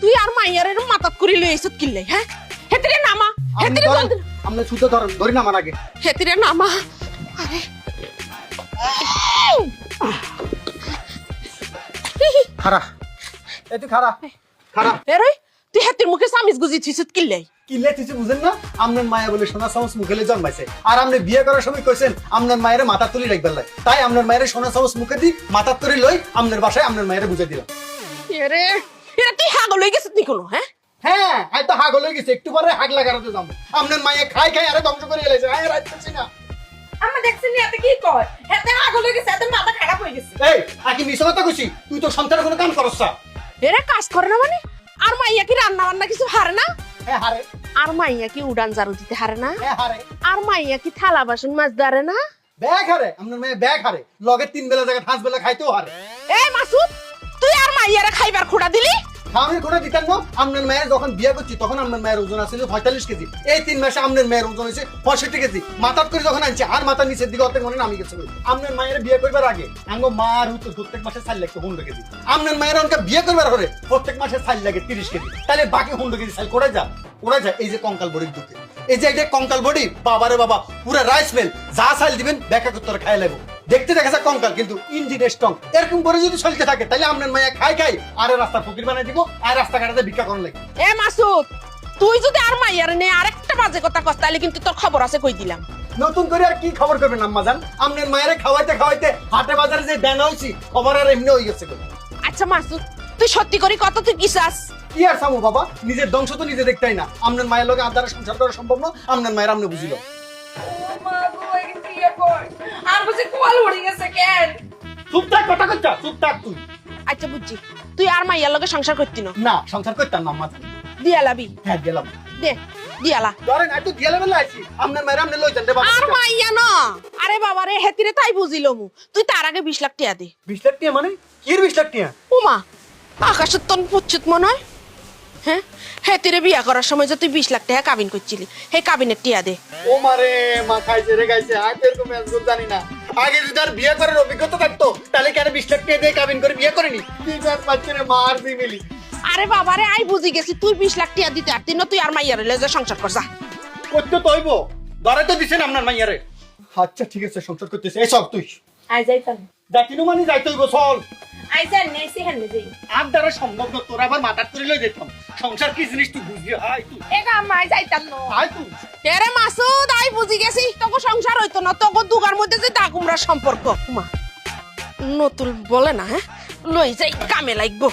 তুই আর মাইয়ারের মাথাত করে লই আইছত কিল্লে হ্যাঁ হেতিরে নামা হেতিরে জলদি আমরা ছুটে ধরি না আমার আগে হেতিরে নামা আরে খারা এই তুই খারা খারা এরে তুই হেতির মুখে সামিজ গুজি থিছত কিল্লে কিলে তুই বুঝেন না আপনার মায়া বলে সোনা চামচ মুখেলে জন্মাইছে আর আপনি বিয়ে করার সময় কইছেন আপনার মায়ের মাথা তুলি রাখবার লাই তাই আপনার মায়ের সোনা চামচ মুখে দি মাথা তুলি লই আপনার বাসায় আপনার মায়ের বুঝে দিলাম এরে এরা তুই হাগল হয়ে গেছিস নি কোনো হ্যাঁ হ্যাঁ আই তো হাগ হয়ে গেছে একটু পরে হাগ লাগাতে যাবো আপনার মায়ে খাই খাই আরে ধ্বংস করে এলাইছে আয় রাখতেছি না আমরা দেখছি নি এতে কি কয় হেতে হাগল হয়ে গেছে এতে মাথা খারাপ হয়ে গেছে এই আকি মিছা কথা কইছি তুই তো সন্তানের কোনো কাম করছ না এরা কাজ করে না মানে আর মাইয়া কি রান্না বান্না কিছু হারে না হ্যাঁ হারে আর মাইয়া কি উড়ান জারু দিতে হারে না হ্যাঁ হারে আর মাইয়া কি থালা বাসন মাছ ধরে না ব্যাগ হারে আপনার মায়ে ব্যাগ হারে লগে 3 বেলা জায়গা 5 বেলা খাইতেও হারে এই মাসুদ তুই আর মাইয়ারে খাইবার খোড়া দিলি খাওয়ানোর কোনো দিতেন না আপনার মায়ের যখন বিয়ে করছি তখন আপনার মায়ের ওজন আছিল 45 কেজি এই 3 মাসে আপনার মায়ের ওজন হয়েছে 65 কেজি মাথাত করে যখন আনছে আর মাথা নিচের দিকে অর্ধেক মনে নামি গেছে আপনার মায়ের বিয়ে করবার আগে আঙ্গ মার হতো প্রত্যেক মাসে 4 লাখ 15 কেজি আপনার মায়ের অনকা বিয়ে করবার পরে প্রত্যেক মাসে 4 লাগে 30 কেজি তাহলে বাকি 15 কেজি সাইল করে যা এই যে কঙ্কাল বডির দুঃখে এই যে এটা কঙ্কাল বডি বাবারে বাবা পুরো রাইস মিল যা সাইল দিবেন ব্যাকা করতে খাই লাগবে দেখতে দেখা যায় কঙ্কাল কিন্তু ইঞ্জিন স্ট্রং এরকম করে যদি চলতে থাকে তাহলে আপনার মায়া খাই খাই আর রাস্তা ফকির বানাই দিব আর রাস্তা ঘাটাতে ভিক্ষা করার লাগে এ মাসুদ তুই যদি আর মাইয়ারে নে আরেকটা বাজে কথা কস তাহলে কিন্তু তোর খবর আছে কই দিলাম নতুন করে আর কি খবর করবেন আম্মা জান আপনার মায়েরে খাওয়াইতে খাওয়াইতে হাটে বাজারে যে দেনা হইছি খবর আর এমনি হয়ে গেছে আচ্ছা মাসুদ তুই সত্যি করে কত তুই কি চাস কি আর সামু বাবা নিজের ধ্বংস তো নিজে দেখতেই না আপনার মায়ের লগে আদার সংসার করা সম্ভব না আপনার মায়ের আপনি বুঝিল আর বুঝি কোয়াল উড়ে গেছে কেন চুপ থাক কথা কচ্ছা চুপ থাক তুই আচ্ছা বুঝছি তুই আর মাইয়ার লগে সংসার করতি না না সংসার করতাম না আম্মা জান দিয়ালাবি হ্যাঁ গেলাম দে দিয়ালা ধরেন একটু দিয়ে লেভেল আইছি আপনার মায়ের আপনি লই যান রে বাবা আর মাইয়া না আরে বাবা রে হেতিরে তাই বুঝিল মু তুই তার আগে 20 লাখ টাকা দে 20 লাখ টাকা মানে কি এর 20 লাখ টাকা ওমা আকাশের তন পুচ্ছুত মনে হয় হ্যাঁ হেতিরে বিয়া করার সময় যে তুই 20 লাখ টাকা কাবিন করছিলি হে কাবিনের টিয়া দে ও মারে মা খাইছে রে গাইছে আজ এরকম মেজগুল জানি না আগে যদি আর বিয়ে করার অভিজ্ঞতা থাকতো তাহলে কি আর 20 লাখ টাকা দিয়ে কাবিন করে বিয়ে করেনি তুই আর বাচ্চারে মার দি মিলি আরে বাবা রে আই বুঝি গেছি তুই 20 লাখ টাকা দিতে পারতি না তুই আর মাইয়ারে লয়ে যা সংসার কর যা করতে তইব ধরে তো দিছেন আপনার মাইয়ারে আচ্ছা ঠিক আছে সংসার করতেছে এই সব তুই আই যাইতাম যাইতিনু মানে যাইতে হইব চল আই যাই নেছি হেনে যাই আর দ্বারা সম্ভব না তোর আবার মাথার করে লই যেতাম সংসার কি জিনিস তুই বুঝবি হাই তুই এগা মাই যাইতাম না হাই তুই এরে মাসুদ আই বুঝি গেছি তোকে সংসার হইতো না তোকে দুগার মধ্যে যে দাগুমরা সম্পর্ক মা নতুন বলে না হ্যাঁ লই যাই কামে লাগবো